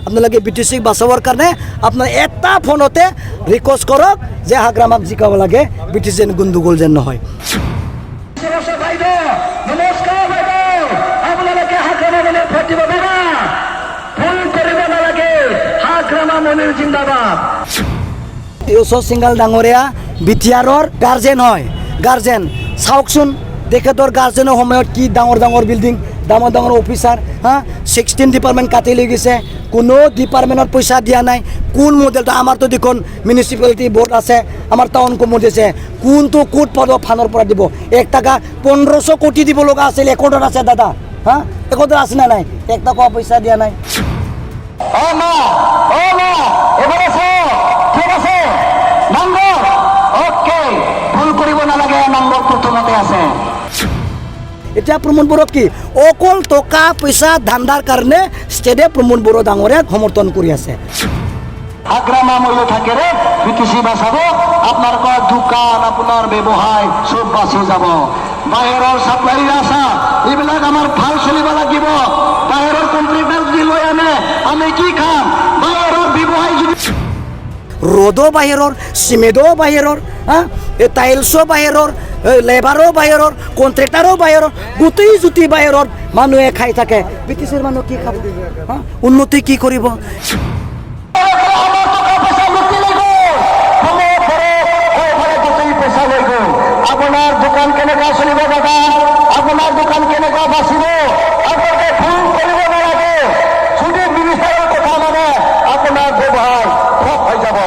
আপোনালোকে বিটিচিক বাঁচাবৰ কাৰণে আপোনাৰ এটা ফোনতে ৰিকুৱেষ্ট কৰক যে হাগ্ৰামাক জিকাব লাগে, বিটিচি গণ্ডগোল যেন নহয়। নমস্কাৰ বাইদেউ, আপোনালোকে হাগ্ৰামালৈ ভোট দিব পাৰা, ভুল কৰিব নালাগে, হাগ্ৰামা মনিৰ জিন্দাবাদ। ইউসুফ সিংগাল ডাঙৰীয়া বিটিআৰৰ গাৰ্জেন হয়, গাৰ্জেন চাওকচোন তেখেতৰ গাৰ্জেনৰ সময়ত কি ডাঙৰ ডাঙৰ বিল্ডিং, ডাঙৰ ডাঙৰ অফিচাৰ, 16 ডিপাৰ্টমেণ্ট কাটি লৈ গৈছে, কোনো ডিপাৰ্টমেণ্টত পইচা দিয়া নাই। কোন মডেলটো আমাৰতো দেখোন মিউনিচিপালিটি বোৰ্ড আছে, আমাৰ টাউন কমিটি আছে, কোনটো ক'ত পাব ফানৰ পৰা দিব? 1 টাকা 1500 কোটি দিব লগা আছিল, একাউণ্টত আছে দাদা, একাউণ্টত আছে না নাই? 1 টকা পইচা দিয়া নাই। ঠিক আছে, নম্বৰ অ'কে, ভুল কৰিব নালাগে, নম্বৰ প্ৰথমতে আছে। এতিয়া প্ৰমোদ বড়োক কি অকল টকা পইচা ধান্দাৰ কাৰণে ষ্টেটে প্ৰমোদ বড়ো ডাঙৰীয়াক সমৰ্থন কৰি আছে। হাগ্ৰামা ময়ো থাকেৰে বিটিচি বাচাব, আপোনালোকৰ দোকান, আপোনাৰ ব্যৱসায় চব বাচি যাব। বাহিৰৰ চাপ্লাই ৰাস্তা এইবিলাক আমাৰ ভাল চলিব লাগিব। বাহিৰৰ কম্পিউটাৰ যদি লৈ আনে আমি কি খাম? বাহিৰৰ ব্যৱসায় যদি ৰ'দো বাহিৰৰ, চিমেণ্টো বাহিৰৰ, টাইলছো বাহিৰৰ, লেবাৰো বাহিৰৰ, কণ্ট্ৰেক্টাৰো বাহিৰৰ, গোটেই জুতি বাহিৰৰ মানুহে খাই থাকে। বিটিচিৰ মানুহ কি খাব? উন্নতি কি কৰিব? আপোনাৰ দোকান কেনেকুৱা চলিব দাদা? আপোনাৰ দোকান কেনেকুৱা বাচিব? আপোনালোকে ভুল কৰিব নালাগে। যদি মিনিষ্টাৰৰ কথা মানে আপোনাৰ ব্যৱসায় ঠপ হৈ যাব।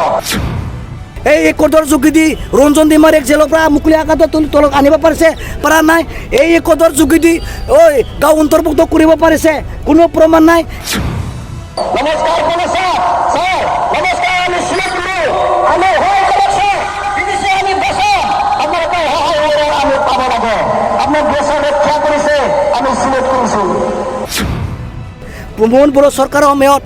এই একদৰ যোগেদি ৰঞ্জন ডিমাৰীক জেলৰ পৰা মুকলি আকাশত তলত আনিব পাৰিছে, পৰা নাই। এই একদৰ যোগেদি গাঁও অন্তৰ্ভুক্ত কৰিব পাৰিছে, কোনো প্ৰমাণ নাই। নমস্কাৰ ছাৰ, নমস্কাৰ। আমি চিলেক্ট কৰোঁ, আমি সহায় কৰক ছাৰ, বিটিচি আমি বচাম, আপোনালোকৰ সহায় আমি পাব লাগে। আপোনাৰ দেশৰ ৰক্ষা কৰিছে, আমি চিলেক্ট কৰিছোঁ। প্ৰমোদ বড়ো চৰকাৰৰ সময়ত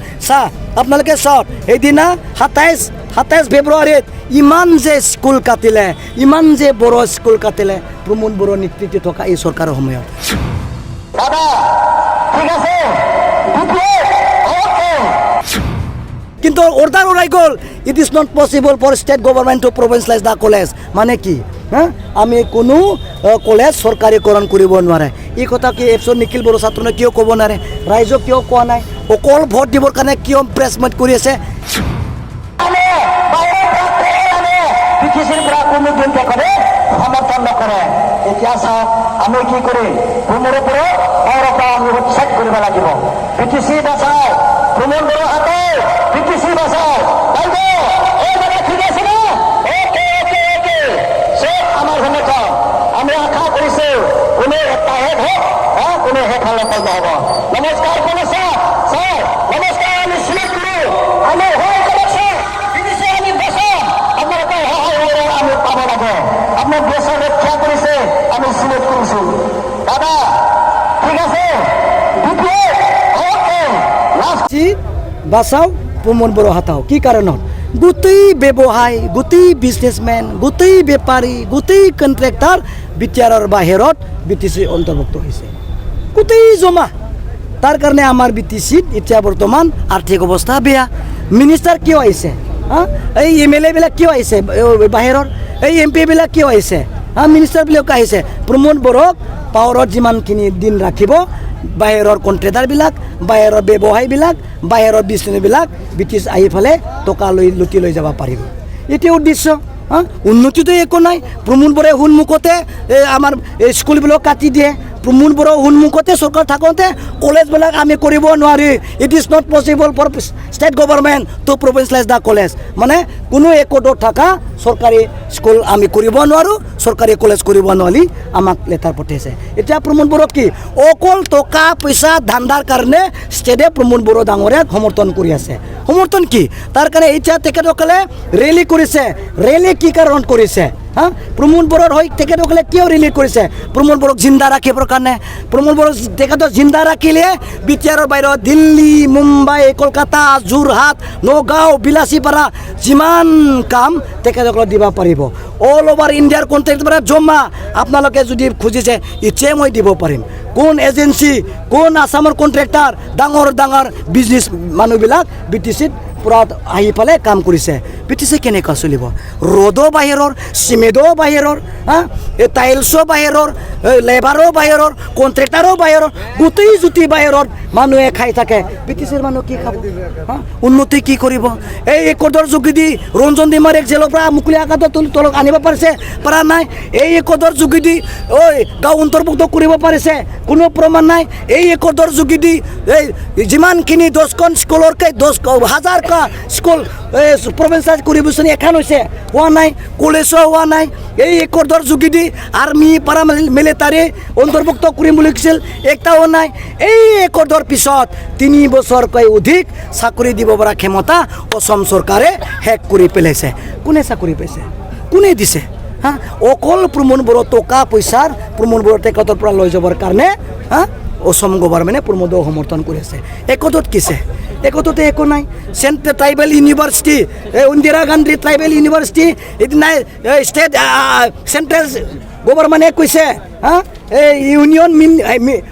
আপোনালোকে চাওক, সেইদিনা 27 ফেব্ৰুৱাৰীত ইমান যে স্কুল কাটিলে, ইমান যে বড়ো স্কুল কাটিলে প্ৰমোদ বড়ো নেতৃত্ব থকা এই চৰকাৰৰ সময়ত। দাদা ঠিক আছে, কিন্তু অৰ্ডাৰ ওলাই গ'ল, it is not possible for state government to provincialise the college. মানে কি? আমি কোনো কলেজ চৰকাৰীকৰণ কৰিব নোৱাৰে। এই কথা কি এপছৰ নিখিল বড়ো ছাত্ৰনে কিয় ক'ব নোৱাৰে? ৰাইজক কিয় কোৱা নাই? অকল ভোট দিবৰ কাৰণে কিয় প্ৰেছমেণ্ট কৰি আছে? সমৰ্থন নকৰে। এতিয়া চাওক আমি কি কৰিম? প্ৰমোদ বড়ো আমি উচ্ছেদ কৰিব লাগিব। বিটিচি বাচাও, প্ৰমোদ বড়ো হাতত বিটিচি বাচাও। ঠিক আছে না? আমাৰ সমৰ্থন আমি আশা কৰিছো, কোনো এটা শেষ হওক, কোনো শেষ হলে হ'ব। নমস্কাৰ ছাৰ, নমস্কাৰ। আমি চিলেক্ট কৰোঁ, আমি সহায় কৰক ছাৰ, বিটিচি আমি বচাম, আপোনালোকৰ সহায় আমি পাব লাগে। আপোনাৰ দেশৰ ৰক্ষা কৰিছে, আমি চিলেক্ট কৰিছোঁ। দাদা ঠিক আছে, বাচাও, প্ৰমোদ বড়ো হাতাও। কি কাৰণত? গোটেই ব্যৱসায়, গোটেই বিজনেছমেন, গোটেই বেপাৰী, গোটেই কণ্ট্ৰেক্টাৰ বিটিআৰৰ বাহিৰত বিটিচি অন্তৰ্ভুক্ত হৈছে, গোটেই জমা। তাৰ কাৰণে আমাৰ বিটিচিত এতিয়া বৰ্তমান আৰ্থিক অৱস্থা বেয়া। মিনিষ্টাৰ কিয় আহিছে? এই MLA বিলাক কিয় আহিছে বাহিৰৰ? এই MP বিলাক কিয় আহিছে? মিনিষ্টাৰবিলাক আহিছে প্ৰমোদ বড়োক পাৱাৰত যিমানখিনি দিন ৰাখিব, বাহিৰৰ কণ্ট্ৰেক্টাৰবিলাক, বাহিৰৰ ব্যৱসায়ীবিলাক, বাহিৰৰ বিজনেছবিলাক ব্ৰিটিছ আহি ফালে টকা লুটি লৈ যাব পাৰিব। এইটোৱে উদ্দেশ্য। উন্নতিটো একো নাই। প্ৰমোদ বড়োৱে সন্মুখতে আমাৰ স্কুলবিলাক কাটি দিয়ে। প্ৰমোদ বড়ো সন্মুখতে চৰকাৰ থাকোঁতে কলেজবিলাক আমি কৰিব নোৱাৰি। It is not possible for state government to provincialise the college. মানে কোনো একোডত থকা চৰকাৰী স্কুল আমি কৰিব নোৱাৰোঁ, চৰকাৰী কলেজ কৰিব নোৱাৰি আমাক লেটাৰ পঠাইছে। এতিয়া প্ৰমোদ বড়োক কি অকল টকা পইচা ধান্দাৰ কাৰণে ষ্টেটে প্ৰমোদ বড়ো ডাঙৰীয়াক সমৰ্থন কৰি আছে। সমৰ্থন কি? তাৰ কাৰণে এতিয়া তেখেতসকলে ৰেলী কৰিছে। ৰেলী কি কাৰণত কৰিছে? হা প্ৰমোদ বড়োৰ হৈ তেখেতসকলে কিয় ৰিলিজ কৰিছে প্ৰমোদ বড়োক জিন্দা ৰাখিবৰ কাৰণে প্ৰমোদ বড়োক তেখেতক জিন্দা ৰাখিলে বি টি আৰৰ বাহিৰত দিল্লী মুম্বাই কলকাতা যোৰহাট নগাঁও বিলাসীপাৰা যিমান কাম তেখেতসকলক দিব পাৰিব অল অভাৰ ইণ্ডিয়াৰ কণ্ট্ৰেক্ট পৰা জমা আপোনালোকে যদি খুজিছে ইচ্ছে মই দিব পাৰিম কোন এজেঞ্চি কোন আসামৰ কণ্ট্ৰেক্টাৰ ডাঙৰ ডাঙৰ বিজনেছ মানুহবিলাক বি টি চিত পূৰা আহি পেলাই কাম কৰিছে বি টি চি কেনেকুৱা চলিব ৰ'দো বাহিৰৰ চিমেণ্টও বাহিৰৰ হা এই টাইলছো বাহিৰৰ লেবাৰো বাহিৰৰ কণ্ট্ৰেক্টাৰো বাহিৰৰ গোটেই জুতি বাহিৰত মানুহে খাই থাকে বি টি চিৰ মানুহ কি খাব হা উন্নতি কি কৰিব এই একৰ্ডৰ যোগেদি ৰঞ্জন ডিমাৰীক জেলৰ পৰা মুকলি আকাশত তলক আনিব পাৰিছে পৰা নাই এই একৰ্ডৰ যোগেদি ঐ গাঁও অন্তৰ্ভুক্ত কৰিব পাৰিছে কোনো প্ৰমাণ নাই এই একৰ্ডৰ যোগেদি এই যিমানখিনি 10খন স্কুলৰকৈ 10,000 স্কুল প্ৰভিঞ্চিয়েল কৰিবচোন এখন হৈছে হোৱা নাই কলেজো হোৱা নাই এই একৰ্ডৰ যোগেদি আৰ্মি পাৰা মিলিটাৰী অন্তৰ্ভুক্ত কৰিম বুলি কৈছিল একটাও নাই এই একৰ্ডৰ পিছত 3 বছৰকৈ অধিক চাকৰি দিব পৰা ক্ষমতা অসম চৰকাৰে শেষ কৰি পেলাইছে কোনে চাকৰি পাইছে কোনে দিছে হা অকল প্ৰমোদ বড়ো টকা পইচাৰ প্ৰমোদ বড়ো তেখেতৰ পৰা লৈ যাবৰ কাৰণে হা অসম গভৰ্ণমেণ্টে প্ৰমোদক সমৰ্থন কৰি আছে একতত কিছে একততে একো নাই central tribal university Indira Gandhi tribal university এদিনা ষ্টেট চেণ্ট্ৰেল গভৰ্ণমেণ্টে কৈছে হা এই ইউনিয়ন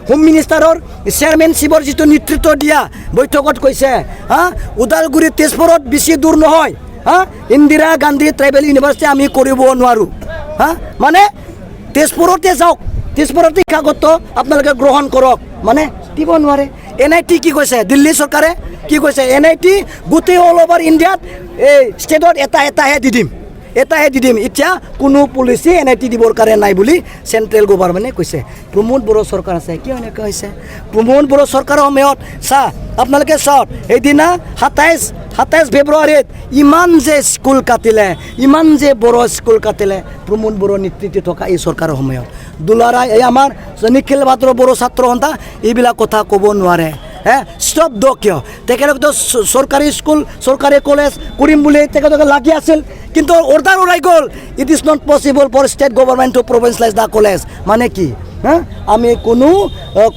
হোম মিনিষ্টাৰৰ চেয়াৰমেনশ্বিপৰ যিটো নেতৃত্ব দিয়া বৈঠকত কৈছে হা ওদালগুৰি তেজপুৰত বেছি দূৰ নহয় হা ইন্দিৰা গান্ধী ট্ৰাইবেল ইউনিভাৰ্চিটি আমি কৰিব নোৱাৰোঁ হা মানে তেজপুৰতে যাওক তেজপুৰতে কাগজটো আপোনালোকে গ্ৰহণ কৰক মানে দিব নোৱাৰে NIT কি কৈছে দিল্লী চৰকাৰে কি কৈছে NIT গোটেই অল অভাৰ ইণ্ডিয়াত এই ষ্টেটত এটাহে দি দিম এতিয়া কোনো পলিচি NIT দিবৰ কাৰণে নাই বুলি চেণ্ট্ৰেল গভৰ্ণমেণ্টে কৈছে প্ৰমোদ বড়ো চৰকাৰ আছে কিয় এনেকুৱা হৈছে প্ৰমোদ বড়ো চৰকাৰৰ সময়ত আপোনালোকে চাওক সেইদিনা 27 ফেব্ৰুৱাৰীত ইমান যে স্কুল কাটিলে ইমান যে বড়ো স্কুল কাটিলে প্ৰমোদ বড়োৰ নেতৃত্বত থকা এই চৰকাৰৰ সময়ত দুলাৰাই এই আমাৰ নিখিল ভাদ্ৰ বড়ো ছাত্ৰ সন্থা এইবিলাক কথা ক'ব নোৱাৰে হে স্তব্ধ কিয় তেখেতকতো চৰকাৰী স্কুল চৰকাৰী কলেজ কৰিম বুলি তেখেতলোকে লাগি আছিল কিন্তু অৰ্ডাৰ ওলাই গ'ল it is not possible for state government to provincialise the college মানে কি হা আমি কোনো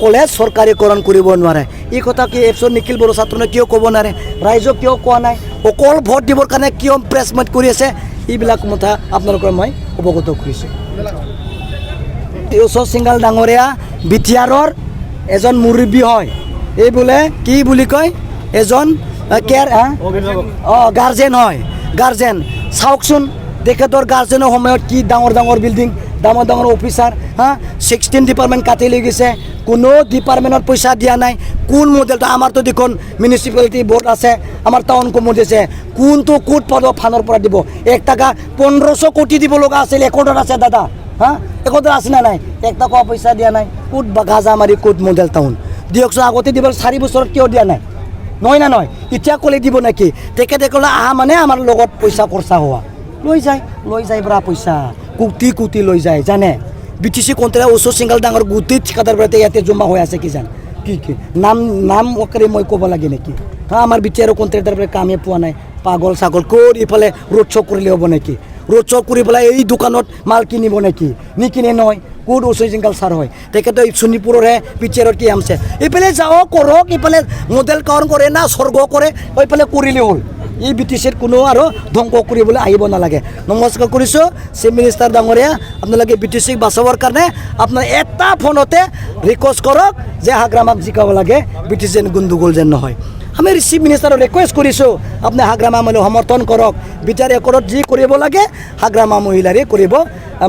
কলেজ চৰকাৰীকৰণ কৰিব নোৱাৰে এই কথা কি এপছৰ নিখিল বড়ো ছাত্ৰনে কিয় ক'ব নোৱাৰে ৰাইজক কিয় কোৱা নাই অকল ভোট দিবৰ কাৰণে কিয় প্ৰেছ মিট কৰি আছে এইবিলাক কথা আপোনালোকৰ মই অৱগত কৰিছোঁ ওচৰ সিংগাল ডাঙৰীয়া বিটিআৰৰ এজন মুৰব্বী হয় এই বোলে কি বুলি কয় এজন কেয়াৰ গাৰ্জেন হয় গাৰ্জেন চাওকচোন তেখেতৰ গাৰ্জেনৰ সময়ত কি ডাঙৰ ডাঙৰ বিল্ডিং ডাঙৰ ডাঙৰ অফিচাৰ হা 16 ডিপাৰ্টমেণ্ট কাটি লৈ গৈছে কোনো ডিপাৰ্টমেণ্টত পইচা দিয়া নাই কোন মডেলটো আমাৰতো দেখোন মিউনিচিপালিটি বৰ্ড আছে আমাৰ টাউন কমিটি আছে কোনটো কোট পদৰ ফানৰ পৰা দিব 1 টকা 1500 কোটি দিব লগা আছিল একৰ্ডত আছে দাদা হা একৰ্ডত আছে না নাই 1 টকা পইচা দিয়া নাই কোট গাজা মাৰি কোট মডেল টাউন দিয়কচোন আগতে দিব 4 বছৰত কিয় দিয়া নাই নহয় না নহয় এতিয়া ক'লে দিব নেকি তেখেতে ক'লে আহা মানে আমাৰ লগত পইচা খৰচা হোৱা লৈ যায় পৰা পইচা কোটি লৈ যায় জানে BTC কণ্ট্ৰেক্টৰ ওচৰ সিংগাল ডাঙৰ গোটেই ঠিকাদাৰ পৰা ইয়াতে জমা হৈ আছে কি জান কি নাম অকৰে মই ক'ব লাগে নেকি হা আমাৰ BTR কণ্ট্ৰেক্টৰ পৰা কামে পোৱা নাই পাগল ছাগল কৰি ইফালে ৰোড শ্ব' কৰিলে হ'ব নেকি ৰোড শ্ব' কৰি পেলাই এই দোকানত মাল কিনিব নেকি নিকিনে নহয় কোড ওচৰ সিংগাল ছাৰ হয় তেখেতে শোণিতপুৰৰহে BTR কি আমছে এইফালে যাওঁ কৰক এইফালে মডেল কাৰণ কৰে না স্বৰ্গ কৰে এইফালে কৰিলে হ'ল এই BTCৰ কোনো আৰু ধ্বংস কৰিবলৈ আহিব নালাগে নমস্কাৰ কৰিছোঁ চিফ মিনিষ্টাৰ ডাঙৰীয়া আপোনালোকে BTCক বাচাবৰ কাৰণে আপোনাৰ এটা ফোনতে ৰিকুৱেষ্ট কৰক যে হাগ্ৰামাক জিকাব লাগে BTC গণ্ডগোল যেন নহয় আমি চিফ মিনিষ্টাৰক ৰিকুৱেষ্ট কৰিছোঁ আপুনি হাগ্ৰামা মানুহ সমৰ্থন কৰক বিচাৰ একৰত যি কৰিব লাগে হাগ্ৰামা মহিলাৰে কৰিব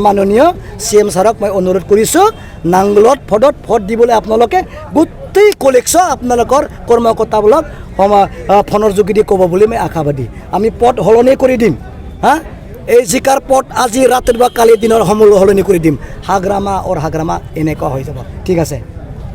মাননীয় CM ছাৰক মই অনুৰোধ কৰিছোঁ নাংগলত ভোট দিবলৈ আপোনালোকে গোটেই কলেকশ্যন আপোনালোকৰ কৰ্মকৰ্তাবিলাক ফোনৰ যোগেদি ক'ব বুলি মই আশাবাদী আমি পদ সলনি কৰি দিম হা এই জিকাৰ পদ আজি ৰাতি বা কালি দিনৰ সলনি কৰি দিম হাগ্ৰামা এনেকুৱা হৈ যাব ঠিক আছে